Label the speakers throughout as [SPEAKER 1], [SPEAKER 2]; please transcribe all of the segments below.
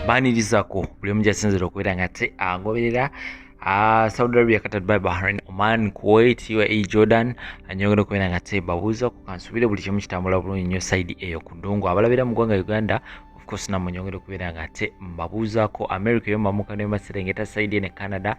[SPEAKER 1] banirizako buli omu gyasinzira okubeera nga ate agoberera Saudi Arabia, Qatar, Dubai, Bahrain, Oman, Kuwait, UAE, Jordan anyongera okubeera nga ate babuuza kansubire buli kimu kitambula bulungi nnyo side eyo ku ddungu. Abalabira mu ggwanga Uganda of course namwe nyongera okubeera nga ate mbabuuzaako America yo mamuka ne Maserengeta side ne Canada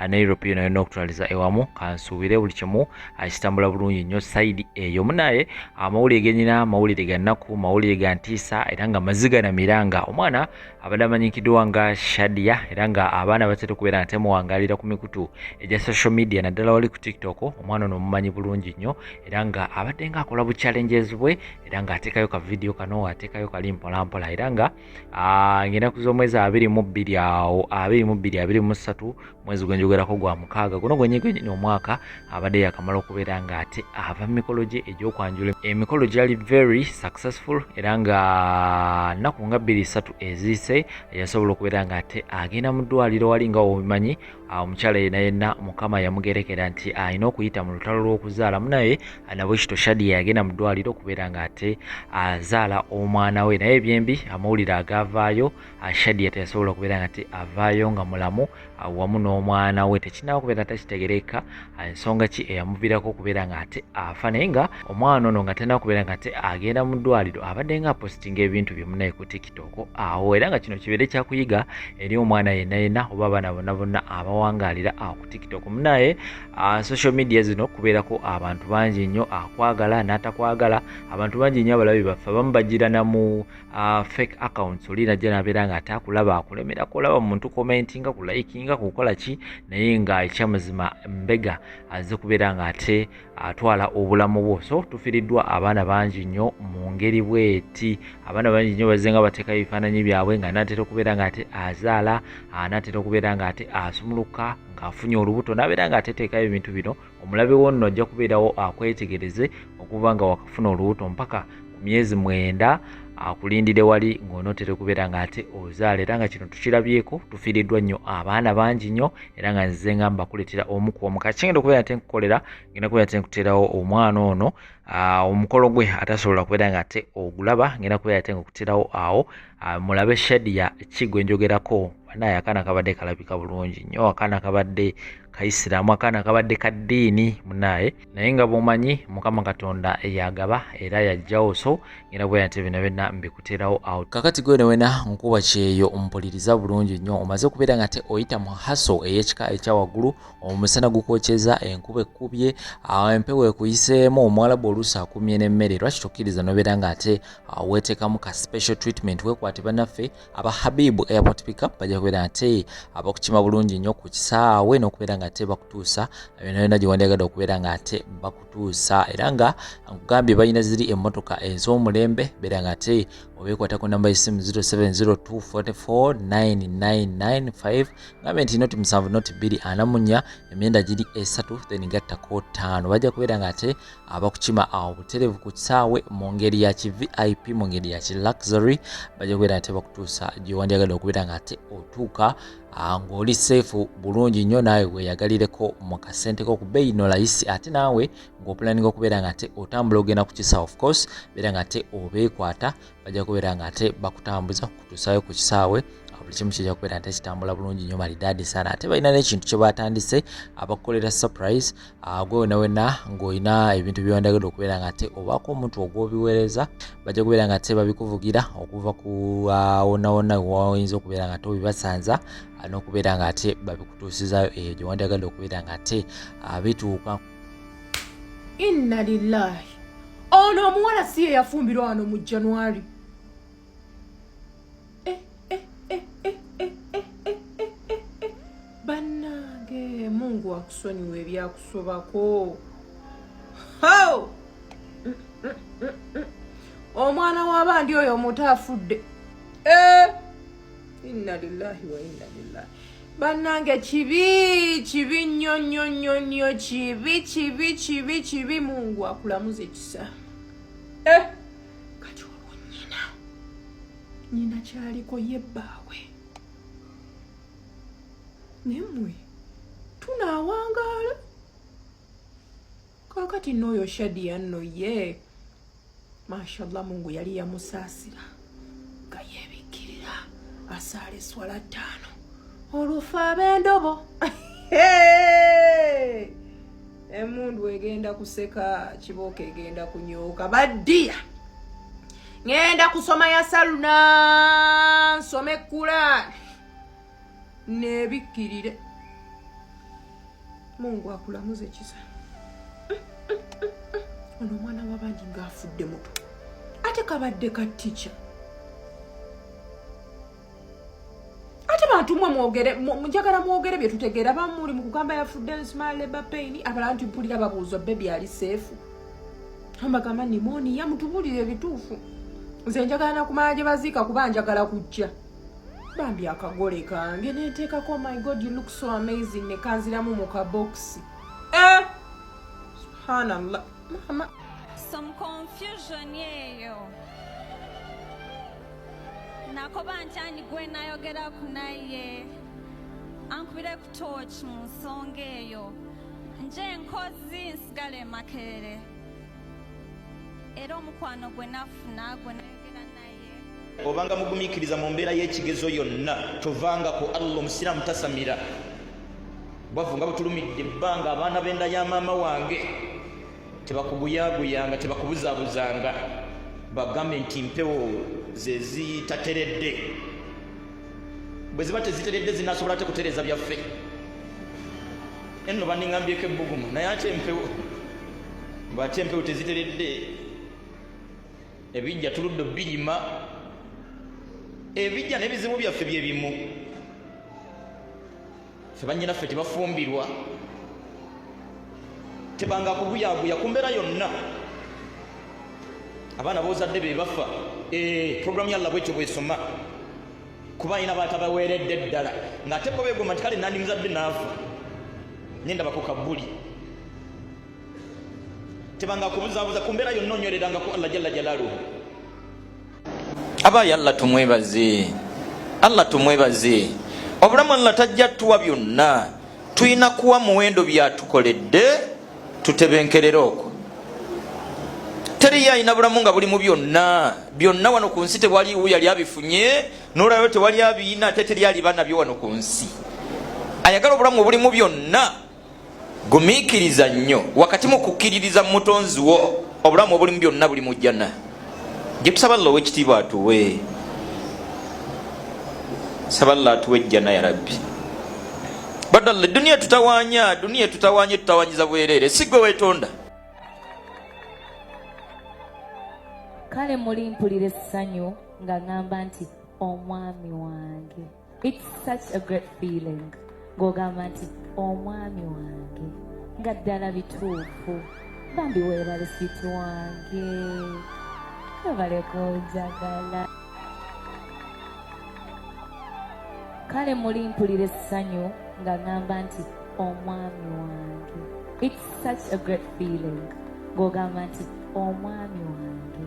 [SPEAKER 1] ne Europe yo nayo n'okutwaliza ewamu kansuubire buli kimu kitambula bulungi nnyo side eyo. Munaye amawulire genyina mawulire ga nnaku mawulire ga ntiisa era nga maziga na miranga omwana abadde amanyikiddwa nga Shadia era nga abaana batera okubeera nga temuwangalira ku mikutu egya social media naddala wali ku TikTok. Omwana ono mumanyi bulungi nnyo era nga abadde nga akola bu challenges bwe era nga ateekayo ka video kano ateekayo kali mpolampola era nga ngenda kuz'omwezi 22 awo 23 mwezi gwenjogerako gwa mukaaga guno gwennyini omwaka abadde yakamala okubeera nga ate ava mu mikolo gye egy'okwanjula. Emikolo gyali very successful era nga nnaku nga 2-3 eziise yasobola okubeera nga ate agenda mu ddwaliro wali nga obimanyi omukyala yenna mukama yamugerekera nti alina okuyita mu lutalo lw'okuzaala. Munaye nabwekito Shadia yagenda mu ddwaliro okubeera nga ate azaala omwana we naye ebyembi amawulire agavaayo Shadia teyasobola okubeera nga ate avaayo nga mulamu wamu n'omwana we tekinaba kubeera takitegereka ensonga ki eyamuviirako okubeera nga ate afa. Naye nga omwana ono nga tenaba kubeera nga ate agenda mu ddwaliro abadde nga apostinga ebintu bye munaye ku TikTok awo era nga kino kibeere kyakuyiga eri omwana yenna oba abaana bonna abawangaalira ku TikTok. Munaye social media zino kubeerako abantu bangi nnyo akwagala n'atakwagala, abantu bangi nnyo abalabi baffe abamu bajjirana mu fake accounts oli najja nabeera nga ate akulaba akulemera kulaba muntu commentinga kulayikinga kukola ki naye nga ekyamazima mbega azze kubeera nga ate atwala obulamu bwo. So tufiiriddwa abaana bangi nnyo mu ngeri bweti, abaana bangi nnyo bazze nga bateekayo ebifaananyi byabwe nga naatera okubeera nga ate azaala naatera okubeera nga ate asumuluka ng'afunye olubuto n'abeera nga ateteekayo ebintu bino. Omulabe wo nno ajja kubeerawo akwetegereze okuva nga wakafuna olubuto mpaka ku myezi 9 akulindire wali ng'onootera okubeera nga ate ozaala era nga kino tukirabyeko. Tufiiriddwa nnyo abaana bangi nnyo era nga nze nga mbakuleetera omu ku omu kati ngenda okubeera nate nkukolera ngenda kubeera nate nkuteerawo omwana ono omukolo gwe atasobola kubeera nga ate ogulaba ngenda kubeera nate nkuteerawo awo mulabe Shadia ki gwe njogerako. Naye akaana kabadde kalabika bulungi nnyo, akaana kabadde kaisiramu, akaana kabadde ka ddiini munaye naye nga bw'omanyi Mukama Katonda yagaba era yajjawo. So ngenda kubeera nate bino byonna mbikuteerawo awo. Kakati gwe wena nkuba kyeyo ompuliriza bulungi nnyo omaze okubeera nga ate oyita mu haso ey'ekika ekya waggulu, omusana gukwokyeza, enkuba ekkubye, empewo ekuyiseemu, Omwarabu oluusi akumye n'emmere. Lwaki tokkiriza nobeera nga ate weeteekamu ka special treatment weekwate bannaffe aba Habibu Airport Pickup bajja kubeera ate abakukima bulungi nnyo ku kisaawe n'okubeera nga ate bakutuusa byonna byonna gye wandyagadde okubeera nga ate bakutuusa era nga nkugambye balina ziri emmotoka ez'omulembe beera nga ate obeekwata ku namba y'essimu 0702449995 ngambe nti noti 7 noti 244 emyenda giri 3 then gattako 5 bajja kubeera nga ate abakukima obutereevu ku kisaawe mu ngeri ya VIP mu ngeri ya luxury bajja kubeera ate bakutuusa gye wandyagadde okubeera nga ate otuuka ng'oli seefu bulungi nnyo naawe weeyagalireko mu kasente ko ku bbeeyi no layisi ate naawe ng'opulaninga okubeera nga ate otambula ogenda ku kisaawe of course beera nga ate obeekwata bajja kubeera nga ate bakutambuza kutuusaayo ku kisaawe buli kimu kijja kubeera nte kitambula bulungi nnyo malidaadi sana ate balina n'ekintu kye batandise abakukolera surprise gwe wena ng'olina ebintu byewandyagadde okubeera nga ate obaako omuntu ogw'obiweereza bajja kubeera nga ate babikuvugira okuva ku wonna wayinza okubeera nga ate obibasanza n'okubeera nga ate babikutuusizaayo eyo gye wandyagadde okubeera nga ate bituuka.
[SPEAKER 2] Inna lillahi, ono omuwala si ye yafumbirwa wano mu January. Bannange Mungu akusonyiwe ebyakusobako. Omwana w'abandi oyo omuto afudde. Inna lillahi wa inna lillahi. Bannange kibi nnyo kibi Mungu akulamuze kisa. Kati olwo nyina kyaliko ye bbaawe. Nemwe tunaawangaala. Kakati n'oyo Shadia nno ye mashallah Mungu yali yamusaasira nga yeebikirira asaala eswala 5 olufa ab'endobo. Emundu egenda kuseka, kibooka egenda kunyooka. Baddiya ngenda kusoma ya Saluna, nsome Kurani nebikkirire. Mungu akulamuze kisa. Ono omwana w'abangi ng'afudde muto ate kabadde ka teacher. Ate bantu mwe mwogere, njagala mwogere bye tutegeera. Abamu muli mu kugamba yafudde small labor pain, abalala mpulira babuuzwa baby ali safe. Ambagamba pneumonia, mutubulire ebituufu. Nze njagala nakumala gye baziika kuba njagala kujja. Bambi akagole kange neteekako, oh my God, you look so amazing, ne kanziramu mu kaboksi. Subhanallah. Mama.
[SPEAKER 3] Some confusion yeyo. Nakoba nti gwe nayogera ku naye ankubire ku torch mu nsonga eyo. Nje nkozi nsigale Makerere. Era omukwano gwe nafuna gwe nayogera naye.
[SPEAKER 4] Obanga mugumikiriza mu mbeera y'ekigezo yonna tovanga ku Allah omusiraamu tasamira. Bwavunga butulumidde ebbanga abaana b'enda ya maama wange tebakuguyaguyanga, tebakubuzaabuzanga, bagambe nti mpewo ze zitateredde. Bwe ziba teziteredde zinasobola ate kutereeza byaffe. Enno bandiŋŋambyeko ebbugumu naye ate empewo bw'ate empewo teziteredde ebijja tuludde birima, ebijja n'ebizibu byaffe bye bimu. Ffe bannyinaffe tebafumbirwa, tebanga kubuyabuya ku mbeera yonna. Abaana boozadde be bafa. Programu ya Allah bwetyo bwesoma kuba alina baatabaweeredde ddala ng'ate bo beegomba nti kale nandi muzadde naafa nenda bakukabuli. Tebanga kubuzaabuza ku mbeera yonna, onywereranga ku Allah jalla jalaaluhu.
[SPEAKER 5] Abaayi Allah tumwebaze, Allah tumwebaze. Obulamu Allah tajja tuwa byonna, tuyina kuwa muwendo byatukoledde tutebenkerera okwo. Teri yalina bulamu nga buli mu byonna. Byonna wano ku nsi tewaliwo yali abifunye, n'olwayo tewali abiina, ate teri aliba nabyo wano ku nsi. Ayagala obulamu obuli mu byonna, gumiikiriza nnyo wakati mu kukkiririza mutonzi wo. Obulamu obuli mu byonna buli mu jjana. Gye tusaba Allah ow'ekitiibwa atuwe, saba Allah atuwe jjana ya Rabbi. Badalla dunia tutawanya, dunia tutawanye, tutawanyiza bwerere, si gwe weetonda.
[SPEAKER 6] Kale muli mpulira essanyu nga ngamba nti omwami wange. It's such a great feeling ng'ogamba nti omwami wange nga ddala bituufu. Bambi weebale switi wange, weebaleko njagala. Kale muli mpulira essanyu nga ngamba nti omwami wange. It's such a great feeling ng'ogamba nti omwami wange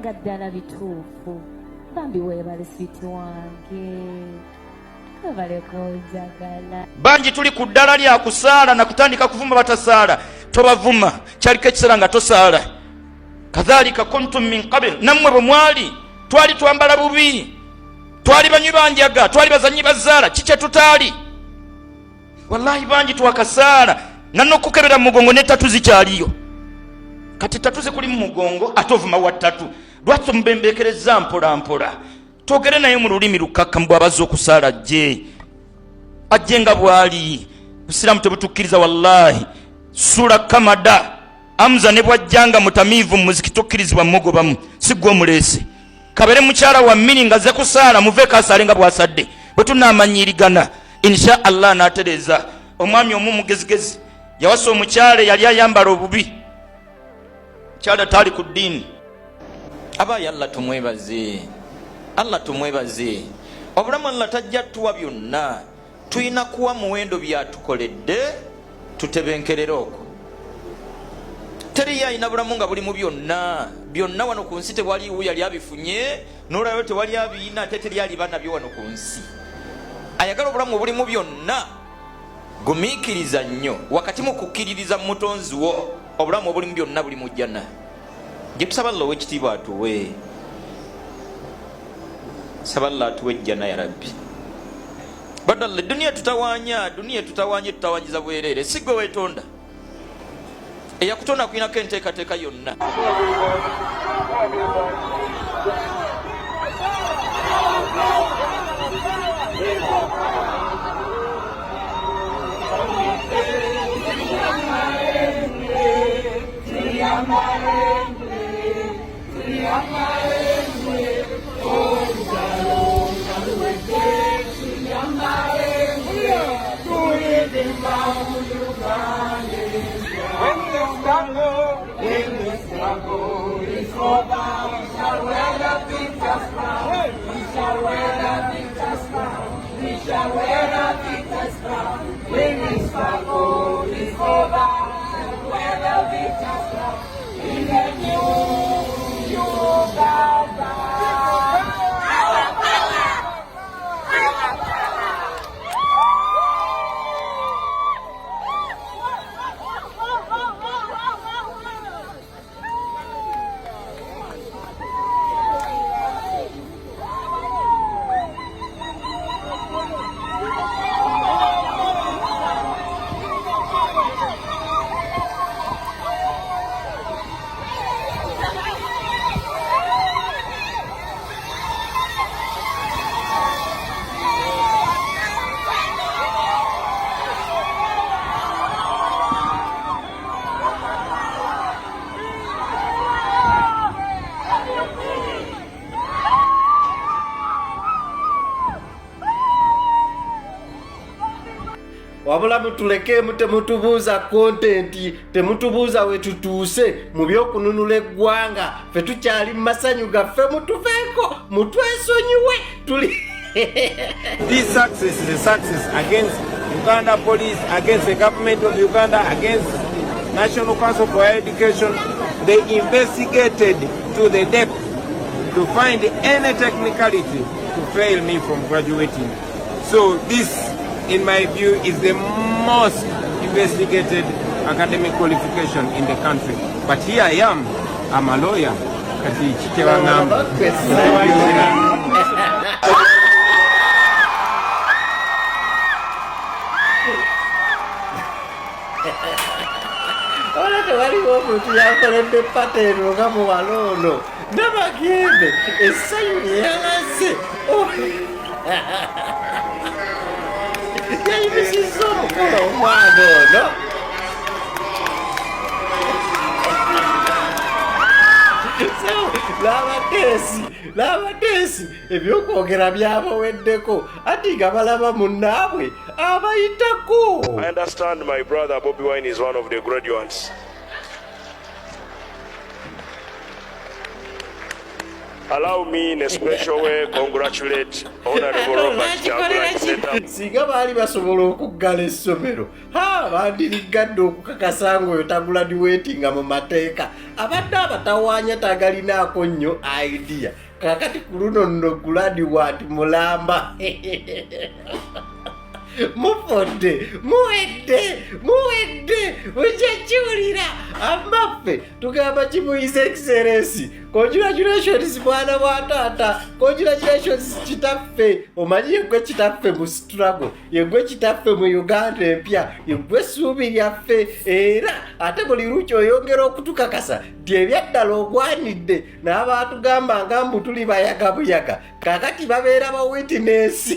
[SPEAKER 6] nga ddala bituufu. Bambi weebale switi wange, weebaleko njagala.
[SPEAKER 4] Bangi tuli ku ddala lya kusaala na kutandika kuvuma batasaala. Tobavuma, kyaliko ekiseera nga tosaala. Kadhalika kuntum min qabl, nammwe bwe mwali twali twambala bubi, twali banywi banjaga, twali bazanyi bazaala, kikye tutaali. Wallahi bangi twakasaala nanokukebera mu mugongo ne tatu zikyaliyo. Kati tatu zikuli mu mugongo ate ovuma wa tatu. Lwaki omubembekereza mpola mpola? Twogere naye mu lulimi lukakkamu bw'abazze okusaala ajje nga bw'ali. Busiraamu tebutukkiriza wallahi. Sura Kamada Amza ne bwajjanga mutamiivu mu muziki tokkirizibwa mugobamu, si gwe omuleese. Kabere mukyala wa mmini nga ze kusaala muveeko asaale nga bw'asadde. Bwe tunaamanyirigana insha Allah n'atereeza. Omwami omu mugezigezi yawasa omukyala yali ayambala obubi, kyala taali ku ddiini.
[SPEAKER 5] Abaayi Allah tumwebaze, Allah tumwebaze. Obulamu Allah tajja tuwa byonna, tuyina kuwa muwendo byatukoledde tutebenkerera okwo. Teri yalina bulamu nga buli mu byonna. Byonna wano ku nsi tewaliwo yali abifunye, n'olwayo tewali abiina, ate teri aliba nabyo wano ku nsi. Ayagala obulamu obuli mu byonna, gumiikiriza nnyo wakati mu kukkiririza mutonzi wo. Obulamu obuli mu byonna buli mu jjana. Gye tusaba Allah ow'ekitiibwa atuwe, saballa atuwejjana ya rabbi badalla dunia tutawanya tutawanyiza bwerere sigwe wetonda eyakutonda kuinako enteekateeka yonna
[SPEAKER 7] wabula mutuleke temutubuuza kontenti temutubuuza wetutuuse mu byokununula eggwanga fe tukyali mu masanyu gaffe mutufeeko mutwesonyiwe tuli
[SPEAKER 8] This success is a success against Uganda police, against the government of Uganda, against National Council for Higher Education. They investigated to the depth to find any technicality to fail me from graduating. So this, in my view, is the most investigated academic qualification in the country. But here I am, I'm a lawyer. Kati chikewa ngamba.
[SPEAKER 7] Ora tewaliwo omuntu yakoledde pateeno nga muwala ono nabagende essanyu lyeyalaze yayimisizza omukolo omwana ono labateesi ebyokwogera byabaweddeko ati nga balaba munnaabwe abayitako.
[SPEAKER 9] I understand my brother Bobby Wine is one of the graduates. Allow me in a special way congratulate Honorable Robert Kyagulanyi.
[SPEAKER 7] Singa baali basobola okuggala essomero bandirigadde okukakasa ng'oyo taguladiweetinga mu mateeka abadde abatawaanya tagalinaako nnyo idea kakati ku luno nno guladiwaati mulamba mufodde muwedde mukyakiwulira amaffe tugamba kimuyiza excellensi congratulations mwana wa taata congratulations kitaffe omanyi yegwe kitaffe mu struggle yegwe kitaffe mu Uganda empya yegwe ssuubi lyaffe era ate buli lukyo oyongera okutukakasa nti ebyaddala ogwanidde n'abaatugamba nga mbu tuli bayagabuyaga kakati babeera ba witness.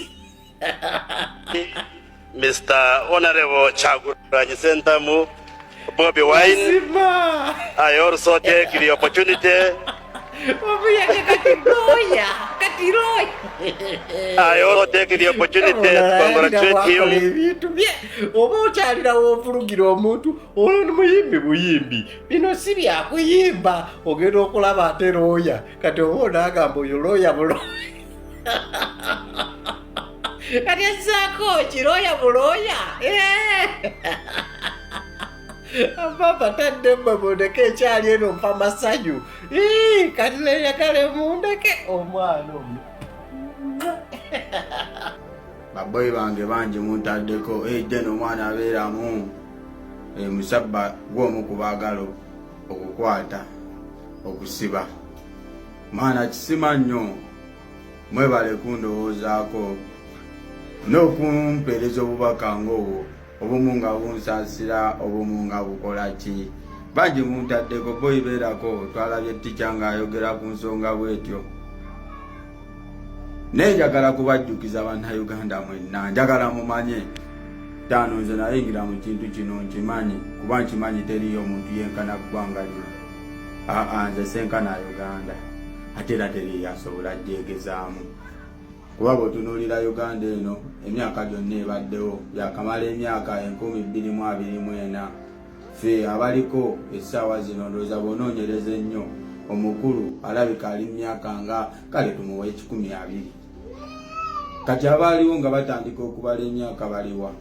[SPEAKER 9] Mr. Honorable Kyagulanyi Ssentamu Bobby Wine, I also take the opportunity to congratulate him.
[SPEAKER 7] Oba okyalirawo ovulugira omuntu olwo muyimbi buyimbi bino si byakuyimba ogenda okulaba ate looya kati oba onaagamba oyo looya bulo kati ezaako kiroya buloya ababa tadde mmwe mundeke ekyali eno mpa masanyu kati neyagale mundeke omwana omwo
[SPEAKER 10] baboyi bange bangi muntaddeko ejjeno omwana abeeramu musabba gw'omu ku baagala okukwata okusiba mwana kisima nnyo mwebale kundowoozaako n'okumpeereza obubaka ng'obwo obumu nga bunsaasira obumu nga bukola ki bangi muntaddeko boyi beerako twalabye ticca ng'ayogera ku nsonga bwetyo naye njagala kubajjukiza bannayuganda mwenna njagala mumanye taano nze nayingira mu kintu kino nkimanyi kuba nkimanyi teriyo omuntu yenkana ggwanga lino nze senkana Uganda ate era teri yasobola gyegezaamu kuba bw'otunuulira Uganda eno emyaka gyonna ebaddewo yakamala emyaka 2024 ffe abaliko essaawa zino ndowooza bw'onoonyereza ennyo omukulu alabika ali myaka nga kale tumuwa 12 kati abaaliwo nga batandika okubala emyaka baliwa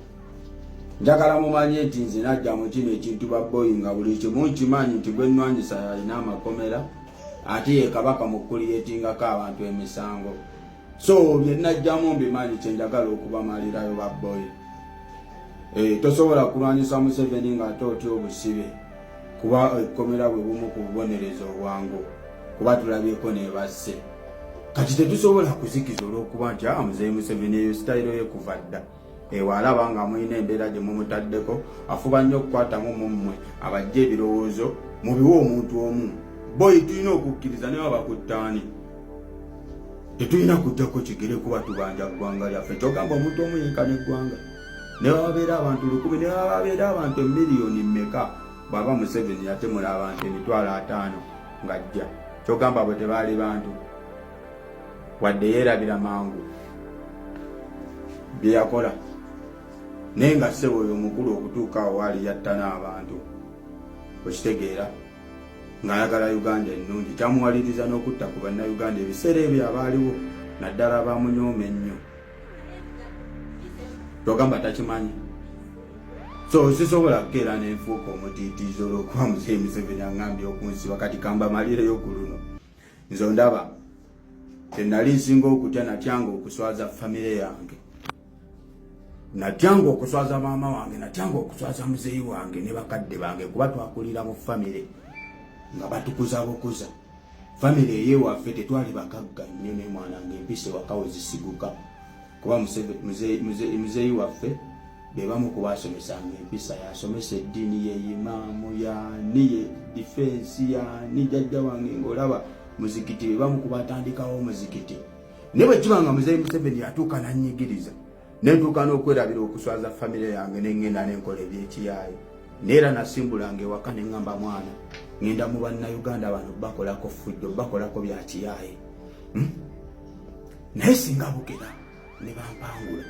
[SPEAKER 10] njagala mumanye nti nze najja mu kino ekintu baboyi nga buli kimu nkimanyi nti gwe nnwanyisa yalina amakomera ate ye kabaka mu kuliyetingako abantu emisango so bye najjamu mbimanyi kyenjagala okubamalirayo baboyi tosobola kulwanyisa Museveni nga ate otya obusibe kuba ekkomera bwe bumu ku bubonerezo obwangu kuba tulabyeko nebasse kati tetusobola kuzikiza olw'okuba nti Muzeeyi Museveni eyo sitayiro ye kuva dda walaba nga mulina embeera gye mumutaddeko afuba nnyo okukwatamu mummwe abajja ebirowoozo mubiwa omuntu omu boyi tulina okukkiriza ne baba kuttaani tetulina kujjako kigere kuba tubanja ggwanga lyaffe kyogamba omuntu omu yenkana eggwanga ne babeera abantu 100 ne babeera abantu miliyoni mmeka bwaba Museveni yatemula abantu 5,000 ng'ajja kyogamba bwe tebaali bantu wadde yeerabira mangu bye yakola naye nga ssebo oyo omukulu okutuuka awo waali yatta n'abantu okitegeera ng'ayagala Uganda ennungi kyamuwaliriza n'okutta ku bannayuganda ebiseera ebyo abaaliwo naddala bamunyooma ennyo togamba takimanyi so sisobola kukeera n'enfuuka omutiitiizo olw'okuba Muzeeyi Museveni aŋŋambye okunsiba kati kamba malireyo ku luno nze ndaba tenali nsinga okutya natyanga okuswaza famire yange natyanga okuswaza maama wange natyanga okuswaza muzeeyi wange ne bakadde bange kuba twakulira mu famire nga batukuza bukuza famire eyewaffe tetwali bakagga nnyo ne mwana ng'empisa wakawe zisiguka kuba muzeeyi waffe be bamu ku baasomesanga empisa yasomesa eddiini ye imaamu yani ye difensi yani jjajja wange ng'olaba muzikiti be bamu ku batandikawo omuzikiti ne bwe kiba nga Muzeeyi Museveni atuuka nannyigiriza nentuuka n'okwerabira okuswaza famire yange neŋŋenda n'enkola ebyekiyaayi neera nasimbulanga ewaka ne ŋŋamba mwana ŋŋenda mu bannayuganda bano bakolako fujjo bakolako bya kiyaayi naye singa bukera ne bampangula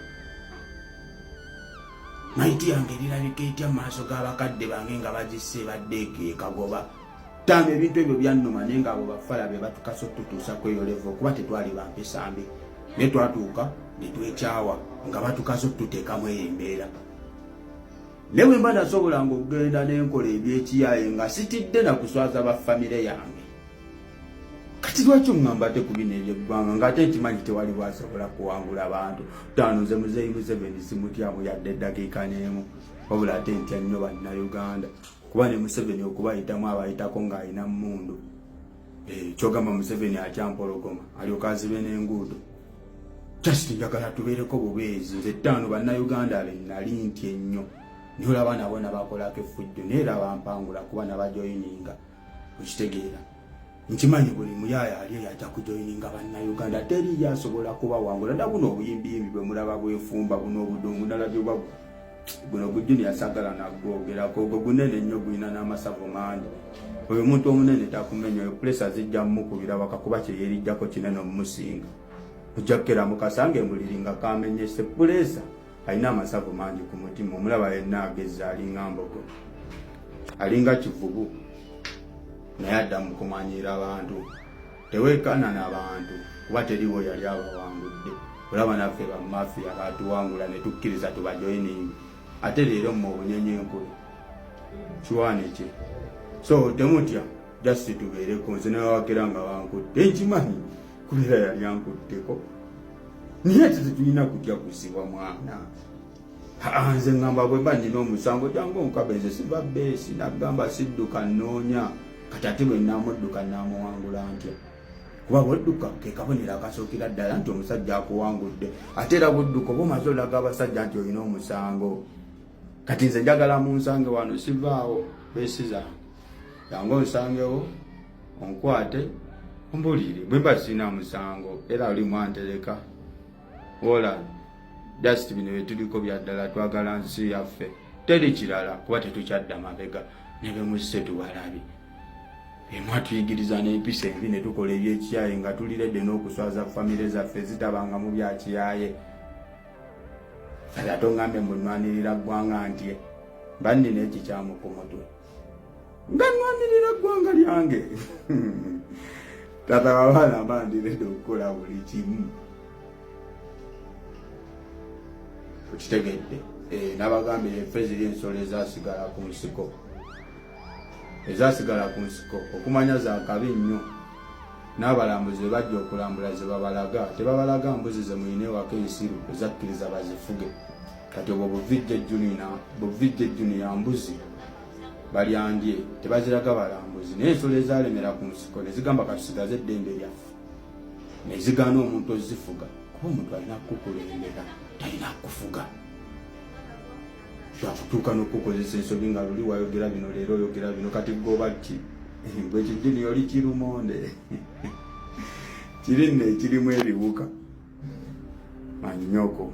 [SPEAKER 10] maiti yange erirabika etya mu maaso g'abakadde bange nga bagisse baddeeko ekagoba tanga ebintu ebyo byannuma naye nga abo bafala be batukasa otutuusa kweyolevu okuba tetwali bampisa mbi ne twatuuka ne twekyawa nga batukasa otuteekamu eyo embeera ne bwe mba nasobolanga okugenda n'enkola ebyekiyaaye nga sitidde na kuswaza bafamire yange kati lwaki oŋŋamba ate ku bino ebyeggwanga ng'ate nkimanyi tewali bwasobola kuwangula abantu taano nze Muzeeyi Museveni simutyamu yadde eddakiika n'emu wabula ate ntya nnyo bannayuganda kuba ne Museveni okubayitamu abayitako ng'alina mmundu kyogamba Museveni akyampologoma alyoka azibe n'enguudo kyasi njagala tubeereko bubeezi nze ttaano bannayuganda be nali ntya ennyo niyo olaba nabo nabakolako effujjo naye era bampangula kuba nabajoyininga okitegeera nkimanyi buli muyaaya ali yajja kujoyininga bannayuganda teri yasobola kubawangula dda buno obuyimbiyimbi bwe mulaba bwefumba buno obudungu nalabye bwa guno gujuni yasagala nagwogerako ogwo gunene nnyo gulina n'amasavu mangi oyo omuntu omunene takumenya oyo pulesa zijja mukubira waka kuba kyeyerijjako kinene omumusinga ojja kukera mukasange muliri nga kamenyese pulesa alina amasavu mangi ku mutima omulaba yenna agezza alinga mbogo alinga kivubu naye adda mu kumanyira abantu teweekana n'abantu kuba teriwo yali abawangudde olaba naffe bamafiya batuwangula ne tukkiriza tubajoyiningi ate leero mu obunyenyenkulu kiwaane kye so temutya jasi tubeereko nze nawakera nga bankutte nkimanyi kubeera yali ankutteko naye tetulina kutya kusibwa mwana nze ŋŋamba bwe mba nina omusango jangu onkabenze siba beesi nagamba sidduka nnoonya kati ate bwe namudduka namuwangula ntya kuba bwedduka ke kabonera akasookera ddala nti omusajja akuwangudde ate era bwedduka oba omaze olaga abasajja nti olina omusango. Kati nze njagala munsange wano sivaawo besiza yange onsangewo onkwate ombulire bwe mba sina musango era oli mwantereka wola just bino bye tuliko bya ddala twagala nsi yaffe teri kirala kuba tetukyadda mabega ne bemusse tuwalabi mwatuyigiriza n'empisa embi ne tukola ebyekiyaye nga tuliredde n'okuswaza famire zaffe zitabanga mu byakiyaye. Kale ate ongambe mbunwanirira ggwanga nti mba nnina ekikyamu ku mutwe nga nnwanirira ggwanga lyange. Tata w'abaana mba ndiredde okukola buli kimu. Okitegedde n'abagambye effe ziri ensolo ezasigala ku nsiko. Ezasigala ku nsiko okumanya zaakabi nnyo. N'abalambuzi bwe bajja okulambula ze babalaga tebabalaga mbuzi ze muyina ewaka ensiru ezakkiriza bazifuge. Kati obwo buvijja ejjuni ya mbuzi balyandye tebaziraga balambuzi naye ensolo ezalemera ku nsiko ne zigamba katusigaze eddembe lyaffe ne zigaana omuntu ozifuga kuba omuntu alina kukulembera talina kufuga. Twakutuuka n'okukozesa ensobi nga luli wayogera bino leero oyogera bino kati goba ki gwe kijjuni oli kirumonde kiri nno ekirimu ebiwuka manyi nyoko